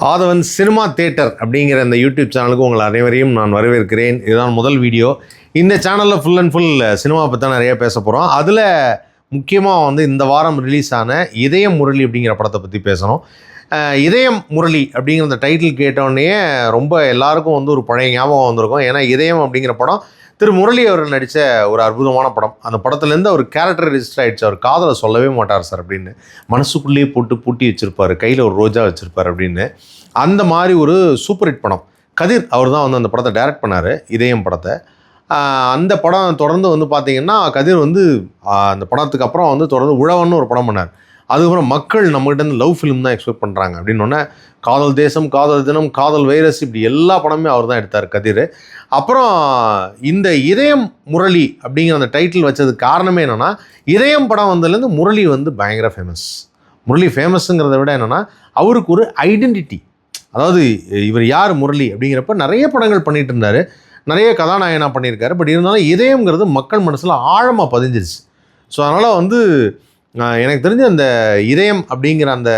ஆதவன் cinema theatre அப்படிங்கிற இந்த YouTube சேனலுக்கு உங்கள் அனைவரையும் நான் வரவேற்கிறேன். இதுதான் முதல் வீடியோ. இந்த சேனலில் ஃபுல் அண்ட் ஃபுல் சினிமா பற்றி தான் நிறைய பேச போகிறோம். அதில் முக்கியமாக வந்து இந்த வாரம் ரிலீஸ் ஆன இதயம் முரளி அப்படிங்கிற படத்தை பற்றி பேசணும். இதயம் முரளி அப்படிங்கிற அந்த டைட்டில் கேட்டோடனே ரொம்ப எல்லாருக்கும் வந்து ஒரு பழைய ஞாபகம் வந்திருக்கும். ஏன்னா இதயம் அப்படிங்கிற படம் திரு முரளி அவர்கள் நடித்த ஒரு அற்புதமான படம். அந்த படத்துலேருந்து அவர் கேரக்டர் ரிஜிஸ்டர் ஆகிடுச்சு. அவர் காதலை சொல்லவே மாட்டார் சார் அப்படின்னு, மனசுக்குள்ளேயே போட்டு பூட்டி வச்சுருப்பார், கையில் ஒரு ரோஜா வச்சுருப்பார் அப்படின்னு. அந்த மாதிரி ஒரு சூப்பர் ஹிட் படம். கதிர் அவர் தான் வந்து அந்த படத்தை டைரக்ட் பண்ணார், இதயம் படத்தை. அந்த படம் தொடர்ந்து வந்து பார்த்திங்கன்னா கதிர் வந்து அந்த படத்துக்கு அப்புறம் வந்து தொடர்ந்து உழவன்னு ஒரு படம் பண்ணார். அதுக்கப்புறம் மக்கள் நம்மகிட்ட லவ் ஃபிலிம் தான் எக்ஸ்பெக்ட் பண்ணுறாங்க அப்படின்னோடனே காதல் தேசம், காதல் தினம், காதல் வைரஸ், இப்படி எல்லா படமே அவர் தான் எடுத்தார் கதிர். அப்புறம் இந்த இதயம் முரளி அப்படிங்கிற அந்த டைட்டில் வச்சதுக்கு காரணமே என்னென்னா, இதயம் படம் வந்ததுலேருந்து முரளி வந்து பயங்கர ஃபேமஸ். முரளி ஃபேமஸுங்கிறத விட என்னென்னா அவருக்கு ஒரு ஐடென்டிட்டி. அதாவது இவர் யார் முரளி அப்படிங்கிறப்ப நிறைய படங்கள் பண்ணிகிட்டு இருந்தார், நிறைய கதாநாயகனாக பண்ணியிருக்காரு. பட் இருந்தாலும் இதயம்ங்கிறது மக்கள் மனசில் ஆழமாக பதிஞ்சிருச்சு. ஸோ அதனால் வந்து எனக்கு தெரிஞ்ச அந்த இதயம் அப்படிங்கிற அந்த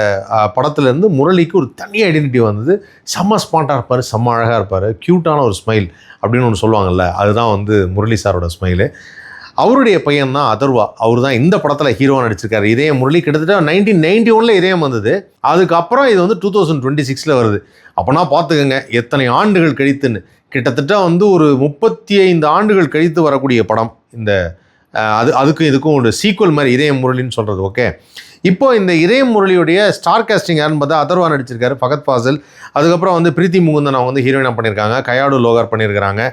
படத்துலேருந்து முரளிக்கு ஒரு தனி ஐடென்டிட்டி வந்தது. செம்ம ஸ்மார்ட்டாக இருப்பார், செம்ம அழகாக இருப்பார், க்யூட்டான ஒரு ஸ்மைல் அப்படின்னு ஒன்று சொல்லுவாங்கள்ல, அதுதான் வந்து முரளி சாரோட ஸ்மைலு. அவருடைய பையன் தான் அதர்வா. அவர் தான் இந்த படத்தில் ஹீரோவாக நடிச்சிருக்காரு. இதயம் முரளி கிட்டத்தட்ட 1991 இதயம் வந்தது. அதுக்கப்புறம் இது வந்து 2026 வருது. அப்போனா பார்த்துக்கோங்க எத்தனை ஆண்டுகள் கழித்துன்னு. கிட்டத்தட்ட வந்து ஒரு 35 ஆண்டுகள் கழித்து வரக்கூடிய படம் இந்த அதுக்கும் இதுக்கும் ஒரு சீக்குவல் மாதிரி இதயம் முரளின்னு சொல்கிறது. ஓகே, இப்போ இந்த இதயம் முரளியுடைய ஸ்டார் காஸ்டிங் யாருன்னு பார்த்தா அதர்வா நடிச்சிருக்காரு, ஃபகத் ஃபாசில். அதுக்கப்புறம் வந்து பிரீத்தி முகுந்தன் அவங்க வந்து ஹீரோயினாக பண்ணியிருக்காங்க, கயாடு லோகார் பண்ணியிருக்கிறாங்க.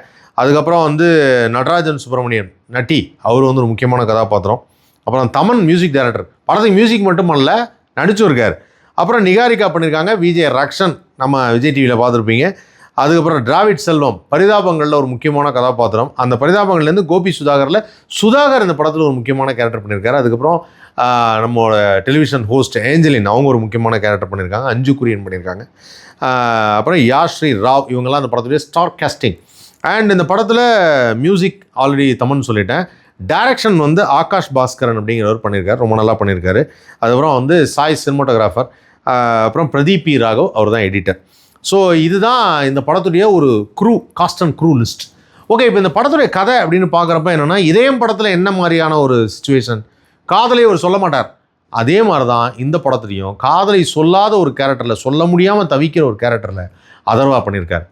அதுக்கப்புறம் வந்து நடராஜன் சுப்ரமணியன் நட்டி, அவர் வந்து ஒரு முக்கியமான கதாபாத்திரம். அப்புறம் தமன் மியூசிக் டைரக்டர், படத்துக்கு மியூசிக் மட்டும் பண்ணல, நடிச்சுருக்கார். அப்புறம் நிகாரிகா பண்ணியிருக்காங்க, விஜய் ரக்ஷன் நம்ம விஜய் டிவியில் பார்த்துருப்பீங்க. அதுக்கப்புறம் டிராவிட் செல்வம் பரிதாபங்களில் ஒரு முக்கியமான கதாபாத்திரம். அந்த பரிதாபங்கள்லேருந்து கோபி சுதாகர் இந்த படத்தில் ஒரு முக்கியமான கேரக்டர் பண்ணியிருக்காரு. அதுக்கப்புறம் நம்மளோட டெலிவிஷன் ஹோஸ்ட் ஏஞ்சலின் அவங்க ஒரு முக்கியமான கேரக்டர் பண்ணியிருக்காங்க, அஞ்சு குரியன் பண்ணியிருக்காங்க. அப்புறம் யாஸ்ரீ ராவ், இவங்கெல்லாம் அந்த படத்துலேயே ஸ்டார் காஸ்டிங். அண்ட் இந்த படத்தில் மியூசிக் ஆல்ரெடி தமன் சொல்லிட்டேன். டைரக்ஷன் வந்து ஆகாஷ் பாஸ்கரன் அப்படிங்கிறவர் பண்ணியிருக்காரு, ரொம்ப நல்லா பண்ணியிருக்காரு. அதுக்கப்புறம் வந்து சாய் சினிமாட்டோகிராஃபர். அப்புறம் பிரதீப் பி ராகவ், அவர் தான் எடிட்டர். ஸோ இதுதான் இந்த படத்துடைய ஒரு cast and crew list. Okay, இப்போ இந்த படத்துடைய கதை அப்படின்னு பார்க்குறப்ப என்னென்னா, இதயம் படத்தில் என்ன மாதிரியான ஒரு சிச்சுவேஷன், காதலை அவர் சொல்ல மாட்டார். அதே மாதிரி தான் இந்த படத்துலையும் காதலை சொல்லாத ஒரு கேரக்டரில், சொல்ல முடியாமல் தவிக்கிற ஒரு கேரக்டரில் அதர்வா பண்ணியிருக்கார்.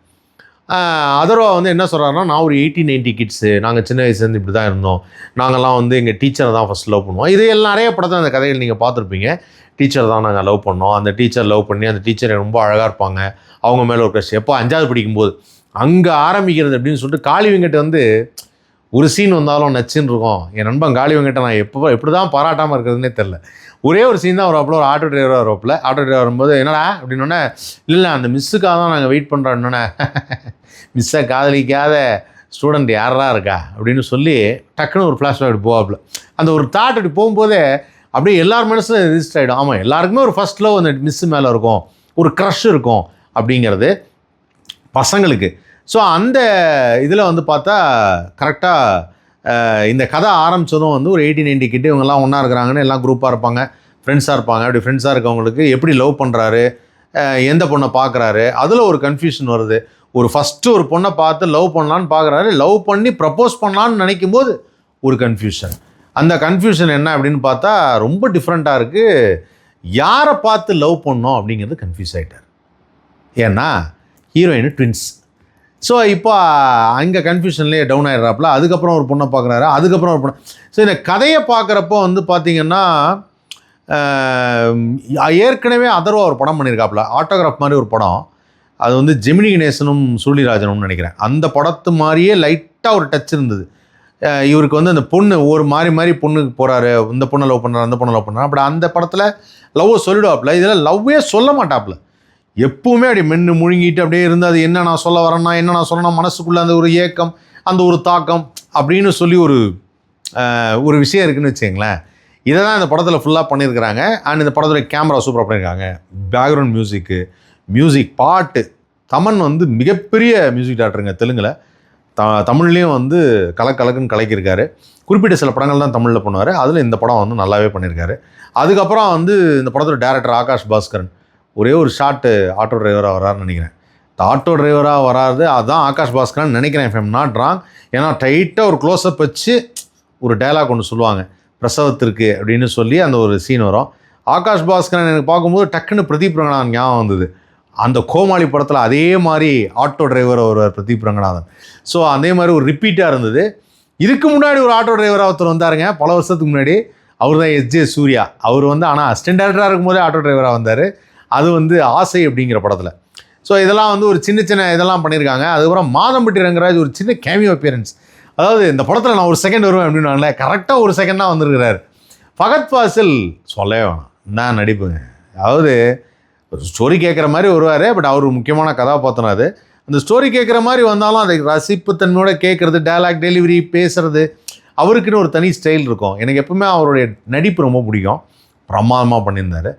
அதர்வா வந்து என்ன சொல்கிறாருன்னா, நான் ஒரு 80-90 கிட்ஸு, நாங்கள் சின்ன வயசுலேருந்து இப்படி தான் இருந்தோம், நாங்கள்லாம் வந்து எங்கள் டீச்சரை தான் ஃபஸ்ட் லவ் பண்ணுவோம். இது எல்லாம் நிறைய படத்தில் அந்த கதைகள் நீங்கள் பார்த்துருப்பீங்க. டீச்சர் தான் நாங்கள் லவ் பண்ணோம், அந்த டீச்சர் லவ் பண்ணி அந்த டீச்சர் ரொம்ப அழகாக இருப்பாங்க, அவங்க மேலே ஒரு க்ரஷ். எப்போ 5வது படிக்கும்போது அங்கே ஆரம்பிக்கிறது அப்படின்னு சொல்லிட்டு காளி வெங்கட் வந்து ஒரு சீன் வந்தாலும் நச்சுன்னு இருக்கும். என் நண்பன் காளி வெங்கட்டை நான் எப்படி தான் பாராட்டாமல் இருக்கிறதுனே தெரில. ஒரே ஒரு சீன் தான் வரப்பில், ஒரு ஆட்டோ டிரைவராக வரப்பில். ஆட்டோ டிரைவர் வரும்போது என்னடா அப்படின்னோடனே, இல்லை அந்த மிஸ்ஸுக்காக தான் நாங்கள் வெயிட் பண்ணுறோன்னொன்னே, மிஸ்ஸை காதலிக்காத ஸ்டூடெண்ட் யாரா இருக்கா அப்படின்னு சொல்லி டக்குன்னு ஒரு ஃப்ளாஷ்பேக் அப்படி போவாப்பில். அந்த ஒரு தாட் அப்படி போகும்போதே அப்படியே எல்லார் மனசும் ரிஜிஸ்டர் ஆகிடும். ஆமாம், எல்லாருக்குமே ஒரு ஃபர்ஸ்ட் லவ் அந்த மிஸ்ஸு மேலே இருக்கும், ஒரு க்ரஷ் இருக்கும் அப்படிங்கிறது பசங்களுக்கு. ஸோ அந்த இதில் வந்து பார்த்தா கரெக்டாக இந்த கதை ஆரம்பித்ததும் வந்து ஒரு 80-90 கிட்ட இவங்கெல்லாம் ஒன்றா இருக்கிறாங்கன்னு எல்லாம் குரூப்பாக இருப்பாங்க, ஃப்ரெண்ட்ஸாக இருப்பாங்க. அப்படி ஃப்ரெண்ட்ஸாக இருக்கவங்களுக்கு எப்படி லவ் பண்ணுறாரு, எந்த பொண்ணை பார்க்குறாரு, அதில் ஒரு கன்ஃபியூஷன் வருது. ஃபஸ்ட்டு ஒரு பொண்ணை பார்த்து லவ் பண்ணலான்னு பார்க்குறாரு, லவ் பண்ணி ப்ரப்போஸ் பண்ணலான்னு நினைக்கும் போது ஒரு கன்ஃபியூஷன். அந்த கன்ஃபியூஷன் என்ன அப்படின்னு பார்த்தா ரொம்ப டிஃப்ரெண்ட்டாக இருக்குது. யாரை பார்த்து லவ் பண்ணோம் அப்படிங்கிறது கன்ஃபியூஸ் ஆகிட்டார். ஏன்னா ஹீரோயின் ட்வின்ஸ். ஸோ இப்போ அங்கே கன்ஃபியூஷன்லேயே டவுன் ஆகிடுறாப்புல. அதுக்கப்புறம் ஒரு பொண்ணை பார்க்குறாரு, அதுக்கப்புறம் ஒரு பொண்ணை. ஸோ இந்த கதையை பார்க்குறப்போ வந்து பார்த்திங்கன்னா, ஏற்கனவே அதர்வா ஒரு படம் பண்ணியிருக்காப்புல, ஆட்டோகிராஃப் மாதிரி ஒரு படம். அது வந்து ஜெமினி கணேசனும் சுருளிராஜனும் நினைக்கிறேன். அந்த படத்து மாதிரியே லைட்டாக ஒரு டச் இருந்தது. இவருக்கு வந்து அந்த பொண்ணு ஒரு மாறி பொண்ணுக்கு போகிறாரு, இந்த பொண்ணை லவ் பண்ணுறாரு, அந்த பொண்ணை லவ் பண்ணுறாரு. அப்படி அந்த படத்தில் லவ்வை சொல்லிடுவாப்புல. இதில் லவ்வே சொல்ல மாட்டாப்புல. எப்பவுமே அப்படி மென்று முழுங்கிட்டு அப்படியே இருந்து, அது என்ன நான் சொல்ல வரேன்னா, என்ன நான் சொல்லணும், மனசுக்குள்ளே அந்த ஒரு ஏக்கம், அந்த ஒரு தாக்கம் அப்படின்னு சொல்லி ஒரு விஷயம் இருக்குதுன்னு வச்சுங்களேன். இதை தான் இந்த படத்தில் ஃபுல்லாக பண்ணியிருக்கிறாங்க. அண்ட் இந்த படத்துடைய கேமரா சூப்பராக பண்ணியிருக்காங்க. பேக்ரவுண்ட் மியூசிக் பாட்டு. தமன் வந்து மிகப்பெரிய மியூசிக் டைரக்டருங்க தெலுங்கில். தமிழ்லேயும் வந்து கலக்குன்னு கலக்கியிருக்காரு. குறிப்பிட்ட சில படங்கள் தான் தமிழில் பண்ணுவார், அதில் இந்த படம் வந்து நல்லாவே பண்ணியிருக்காரு. அதுக்கப்புறம் வந்து இந்த படத்தோட டைரக்டர் ஆகாஷ் பாஸ்கரன் ஒரே ஒரு ஷாட்டு ஆட்டோ டிரைவராக வராருன்னு நினைக்கிறேன். இந்த ஆட்டோ டிரைவராக வராது அதுதான் ஆகாஷ் பாஸ்கரான்னு நினைக்கிறேன், if I'm not wrong. ஏன்னா டைட்டாக ஒரு க்ளோஸ்அப் வச்சு ஒரு டைலாக் ஒன்று சொல்லுவாங்க, பிரசவத்திற்கு அப்படின்னு சொல்லி அந்த ஒரு சீன் வரும். ஆகாஷ் பாஸ்கரன் எனக்கு பார்க்கும்போது டக்குன்னு பிரதீப் ரங்கநாதன் ஞாபகம் வந்தது. அந்த கோமாளி படத்தில் அதே மாதிரி ஆட்டோ டிரைவர் ஒரு பிரதீப் ரங்கநாதன். ஸோ அதே மாதிரி ஒரு ரிப்பீட்டாக இருந்தது. இதுக்கு முன்னாடி ஒரு ஆட்டோ டிரைவராக ஒருத்தர் வந்தாருங்க பல வருஷத்துக்கு முன்னாடி. அவர் தான் எஸ்ஜே சூர்யா. அவர் வந்து ஆனால் அசிஸ்டன்ட் டேரக்டராக இருக்கும்போதே ஆட்டோ டிரைவராக வந்தார். அது வந்து ஆசை அப்படிங்கிற படத்தில். ஸோ இதெல்லாம் வந்து ஒரு சின்ன சின்ன இதெல்லாம் பண்ணியிருக்காங்க. அதுக்கப்புறம் மாதம்பட்டி ரங்கராஜ் ஒரு சின்ன கேமியோ அப்பியரன்ஸ். அதாவது இந்த படத்தில் நான் ஒரு செகண்ட் வருவேன் அப்படின்னு கரெக்டாக ஒரு செகண்ட் தான் வந்திருக்கிறார். ஃபகத் ஃபாசில் சொல்லவே வேணாம், நான் நடிப்புங்க. அதாவது ஒரு ஸ்டோரி கேட்குற மாதிரி வருவார், பட் அவர் முக்கியமான கதாபாத்திரம். அது அந்த ஸ்டோரி கேட்குற மாதிரி வந்தாலும் அதை ரசிப்புத்தன்மையோட கேட்குறது, டைலாக் டெலிவரி, பேசுகிறது, அவருக்குன்னு ஒரு தனி ஸ்டைல் இருக்கும். எனக்கு எப்பவுமே அவருடைய நடிப்பு ரொம்ப பிடிக்கும். பிரமாதமாக பண்ணியிருந்தார்.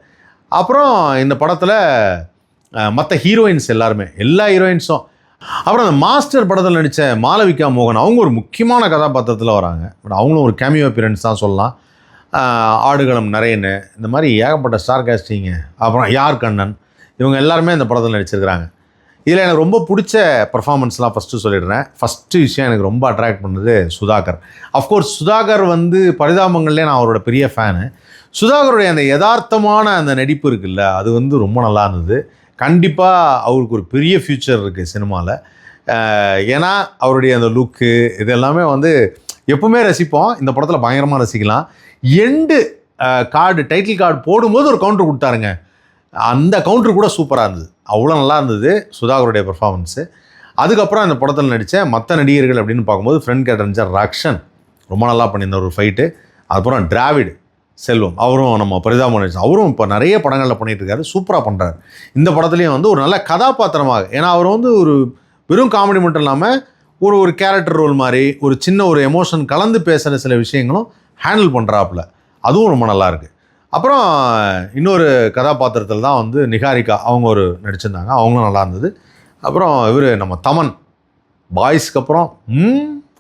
அப்புறம் இந்த படத்தில் மற்ற ஹீரோயின்ஸ் எல்லாருமே, எல்லா ஹீரோயின்ஸும். அப்புறம் அந்த மாஸ்டர் படத்தில் நடித்த மாளவிகா மோகன், அவங்க ஒரு முக்கியமான கதாபாத்திரத்தில் வராங்க. பட் அவங்களும் ஒரு கேமியோ அப்பியரன்ஸ் தான் சொல்லலாம். ஆடுகளம் நரேன்னு, இந்த மாதிரி ஏகப்பட்ட ஸ்டார் காஸ்டிங்கு. அப்புறம் யார் கண்ணன், இவங்க எல்லாருமே இந்த படத்தில் நடிச்சிருக்கிறாங்க. இதில் எனக்கு ரொம்ப பிடிச்ச பர்ஃபார்மன்ஸ்லாம் ஃபஸ்ட்டு சொல்லிடுறேன். ஃபஸ்ட்டு விஷயம் எனக்கு ரொம்ப அட்ராக்ட் பண்ணது சுதாகர். அஃப்கோர்ஸ் சுதாகர் வந்து பரிதாபங்கள்லேயே நான் அவரோட பெரிய ஃபேனு. சுதாகருடைய அந்த யதார்த்தமான அந்த நடிப்பு இருக்குல்ல, அது வந்து ரொம்ப நல்லா இருந்தது. கண்டிப்பாக அவருக்கு ஒரு பெரிய ஃப்யூச்சர் இருக்குது சினிமாவில். ஏன்னா அவருடைய அந்த லுக்கு இது எல்லாமே வந்து எப்பவுமே ரசிப்போம். இந்த படத்தில் பயங்கரமாக ரசிக்கலாம். எண்டு கார்டு, டைட்டில் கார்டு போடும்போது ஒரு கவுண்டர் கொடுத்தாருங்க. அந்த கவுண்டர் கூட சூப்பராக இருந்தது. அவ்வளோ நல்லா இருந்தது சுதாகருடைய பெர்ஃபார்மன்ஸு. அதுக்கப்புறம் அந்த படத்தில் நடித்த மற்ற நடிகர்கள் அப்படின்னு பார்க்கும்போது ஃப்ரெண்ட் கேட்டரிஞ்சர் ரக்ஷன் ரொம்ப நல்லா பண்ணியிருந்த ஒரு ஃபைட்டு. அதுக்கப்புறம் டிராவிட் செல்வம், அவரும் நம்ம பரிதாபம் நடிச்சு, அவரும் இப்போ நிறைய படங்களில் பண்ணிகிட்டு இருக்காரு, சூப்பராக பண்ணுறாரு. இந்த படத்துலேயும் வந்து ஒரு நல்ல கதாபாத்திரமாக, ஏன்னா அவர் வந்து ஒரு வெறும் காமெடி மட்டும் இல்லாமல் ஒரு கேரக்டர் ரோல் மாதிரி ஒரு சின்ன ஒரு எமோஷன் கலந்து பேசுகிற சில விஷயங்களும் ஹேண்டில் பண்ணுறாப்புல, அதுவும் ரொம்ப நல்லாயிருக்கு. அப்புறம் இன்னொரு கதாபாத்திரத்தில் தான் வந்து நிகாரிகா அவங்க ஒரு நடிச்சிருந்தாங்க, அவங்களும் நல்லா இருந்தது. அப்புறம் இவர் நம்ம தமன், பாய்ஸ்க்கு அப்புறம்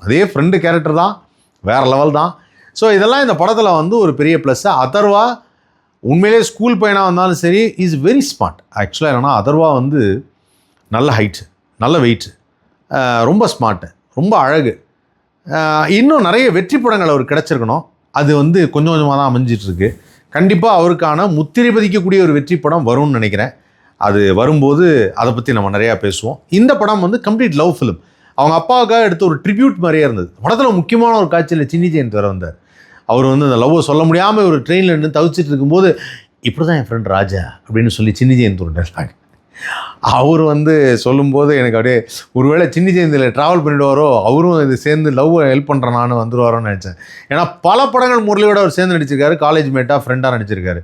அதே ஃப்ரெண்டு கேரக்டர் தான், வேறு லெவல் தான். ஸோ இதெல்லாம் இந்த படத்தில் வந்து ஒரு பெரிய ப்ளஸ்ஸு. அதர்வா உண்மையிலே ஸ்கூல் பையனாக வந்தாலும் சரி, இஸ் வெரி ஸ்மார்ட். ஆக்சுவலாக என்னென்னா அதர்வா வந்து நல்ல ஹைட்டு, நல்ல வெயிட்டு, ரொம்ப ஸ்மார்ட்டு, ரொம்ப அழகு. இன்னும் நிறைய வெற்றி படங்கள் அவர் கிடச்சிருக்கணும். அது வந்து கொஞ்சம் கொஞ்சமாக தான் அமைஞ்சிட்ருக்கு. கண்டிப்பாக அவருக்கான முத்திரை பதிக்கக்கூடிய ஒரு வெற்றி படம் வரும்னு நினைக்கிறேன். அது வரும்போது அதை பற்றி நம்ம நிறையா பேசுவோம். இந்த படம் வந்து கம்ப்ளீட் லவ் ஃபிலிம். அவங்க அப்பாவுக்காக எடுத்த ஒரு ட்ரிபியூட் மாதிரியே இருந்தது. படத்தில் முக்கியமான ஒரு காட்சியில் சின்னி ஜெயந்த் வர வந்தார். அவர் வந்து அந்த லவ்வை சொல்ல முடியாமல் ஒரு ட்ரெயினில் நின்று தவிச்சிட்டு இருக்கும்போது, இப்படி தான் என் ஃப்ரெண்ட் ராஜா அப்படின்னு சொல்லி சின்னி ஜெயந்த் ஒரு டைலாக் அவர் வந்து சொல்லும்போது எனக்கு அப்படியே ஒருவேளை சின்னி ஜெயந்தியில் ட்ராவல் பண்ணிவிடுவாரோ, அவரும் இது சேர்ந்து லவ் ஹெல்ப் பண்ணுறனான்னு வந்துடுவாரோன்னு நினச்சேன். ஏன்னா பல படங்கள் முரளியோட அவர் சேர்ந்து நடிச்சிருக்காரு, காலேஜ் மேட்டாக ஃப்ரெண்டாக நடிச்சிருக்காரு.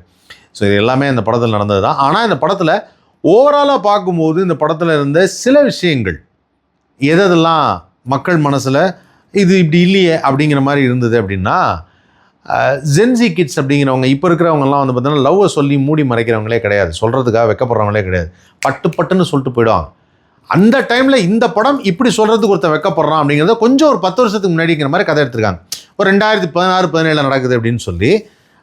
ஸோ இது எல்லாமே இந்த படத்தில் நடந்தது தான். ஆனால் இந்த படத்தில் ஓவராலாக பார்க்கும்போது இந்த படத்தில் இருந்த சில விஷயங்கள் எதெல்லாம் மக்கள் மனசில் இது இப்படி இல்லையே அப்படிங்கிற மாதிரி இருந்தது அப்படின்னா, ஜென்சி கிட்ஸ் அப்படிங்கிறவங்க இப்போ இருக்கிறவங்கலாம் வந்து பார்த்தீங்கன்னா லவ்வை சொல்லி மூடி மறைக்கிறவங்களே கிடையாது, சொல்கிறதுக்காக வெக்கப்படுறவங்களே கிடையாது, பட்டுன்னு சொல்லிட்டு போயிடுவாங்க. அந்த டைமில் இந்த படம் இப்படி சொல்கிறதுக்கு ஒருத்தன் வெக்கப்படுறான் அப்படிங்கிறத கொஞ்சம் ஒரு 10 வருஷத்துக்கு முன்னாடிங்கிற மாதிரி கதை எடுத்துருக்காங்க. ஒரு 2016-17 நடக்குது அப்படின்னு சொல்லி,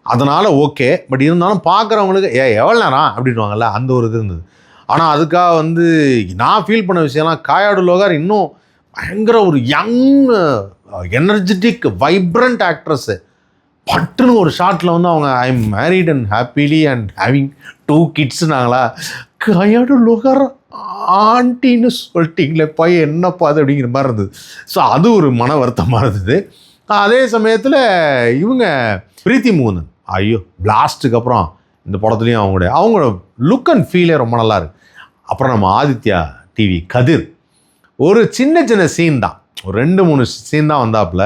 அதனால் ஓகே. பட் இருந்தாலும் பார்க்குறவங்களுக்கு எவ்வளோ நேரம் அப்படின்வாங்கல்ல, அந்த ஒரு இது இருந்தது. ஆனால் அதுக்காக வந்து நான் ஃபீல் பண்ண விஷயம்லாம், காயாடு லோகார் இன்னும் பயங்கர ஒரு யங் எனர்ஜெட்டிக் வைப்ரண்ட் ஆக்ட்ரஸ்ஸு. பட்டுன்னு ஒரு ஷார்ட்டில் வந்து அவங்க I am married and happily and having 2 கிட்ஸ்னாங்களா, காயாடு லோகார் ஆண்டின்னு சொல்லிட்டீங்களே பையன் என்னப்பா அது அப்படிங்கிற மாதிரி இருந்தது. ஸோ அது ஒரு மன வருத்தமாக இருந்தது. அதே சமயத்தில் இவங்க பிரீத்தி முகுந்தன், ஐயோ பிளாஸ்ட்டுக்கு அப்புறம் இந்த படத்துலேயும் அவங்களோட லுக் அண்ட் ஃபீலே ரொம்ப நல்லா இருக்கு. அப்புறம் நம்ம ஆதித்யா டிவி கதிர், ஒரு சின்ன சீன் தான், ஒரு 2-3 சீன் தான் வந்தாப்புல,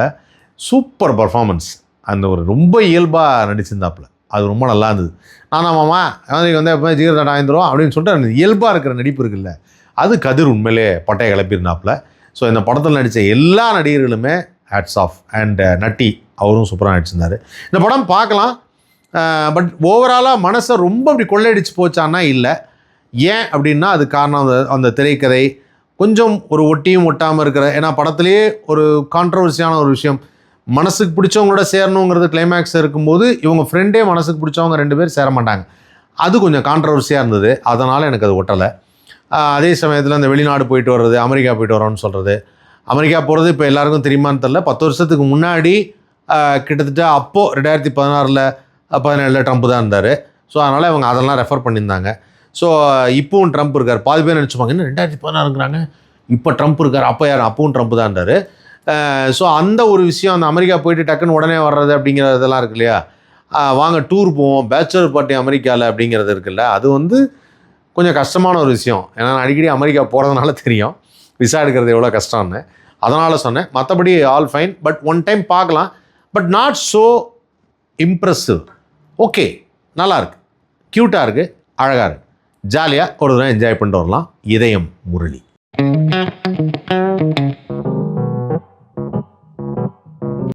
சூப்பர் பர்ஃபார்மன்ஸ். அந்த ஒரு ரொம்ப இயல்பாக நடிச்சிருந்தாப்புல, அது ரொம்ப நல்லா இருந்தது. ஆமாம்மா வந்து எப்போ ஜீரதாட்டம் ஆயிருந்துடும் அப்படின்னு சொல்லிட்டு அந்த இயல்பாக இருக்கிற நடிப்பு இருக்குல்ல, அது கதிர் உண்மையிலே பட்டையை கிளப்பியிருந்தாப்புல. ஸோ இந்த படத்தில் நடித்த எல்லா நடிகர்களுமே ஹேட்ஸ் ஆஃப். அண்ட் நட்டி அவரும் சூப்பராக நடிச்சிருந்தார். இந்த படம் பார்க்கலாம், பட் ஓவராலாக மனசை ரொம்ப அப்படி கொள்ளையடிச்சு போச்சான்னா இல்லை. ஏன் அப்படின்னா அது காரணம் அந்த திரைக்கதை கொஞ்சம் ஒரு ஒட்டியும் ஒட்டாமல் இருக்கிற, ஏன்னா படத்துலேயே ஒரு கான்ட்ரவர்சியான ஒரு விஷயம், மனசுக்கு பிடிச்சவங்களோட சேரணுங்கிறது கிளைமேக்ஸ் இருக்கும்போது இவங்க ஃப்ரெண்டே மனசுக்கு பிடிச்சவங்க 2 பேர் சேர மாட்டாங்க. அது கொஞ்சம் கான்ட்ரவர்சியாக இருந்தது. அதனால் எனக்கு அது ஒட்டலை. அதே சமயத்தில் அந்த வெளிநாடு போயிட்டு வர்றது, அமெரிக்கா போயிட்டு வரோன்னு சொல்கிறது. அமெரிக்கா போகிறது இப்போ எல்லாருக்கும் தெரியுமான்னு தெரில. 10 வருஷத்துக்கு முன்னாடி கிட்டத்தட்ட அப்போது 2016 17 ட்ரம்ப் தான் இருந்தார். ஸோ அதனால் இவங்க அதெல்லாம் ரெஃபர் பண்ணியிருந்தாங்க. ஸோ இப்போவும் ட்ரம்ப் இருக்கார். பாதி பேர் நினச்சிப்பாங்க இன்னும் 2016ங்கிறாங்க, இப்போ ட்ரம்ப் இருக்கார், அப்போ யார், அப்பவும் ட்ரம்ப் தான் இருந்தார். ஸோ அந்த ஒரு விஷயம், அந்த அமெரிக்கா போயிட்டு டக்குன்னு உடனே வர்றது அப்படிங்கிறதெல்லாம் இருக்கு இல்லையா, வாங்க டூர் போவோம், பேச்சுலர் பார்ட்டி அமெரிக்காவில் அப்படிங்கிறது இருக்குல்ல, அது வந்து கொஞ்சம் கஷ்டமான ஒரு விஷயம். ஏன்னா நான் அடிக்கடி அமெரிக்கா போகிறதுனால தெரியும் விசா எடுக்கிறது எவ்வளோ கஷ்டம்னு. அதனால் சொன்னேன். மற்றபடி all fine. But one time பார்க்கலாம். But not so impressive. Okay, நல்லாயிருக்கு, க்யூட்டாக இருக்குது, அழகாக இருக்குது, ஜாலியாக ஒரு தடவை என்ஜாய் பண்ணிட்டு வரலாம். இதயம் முரளி.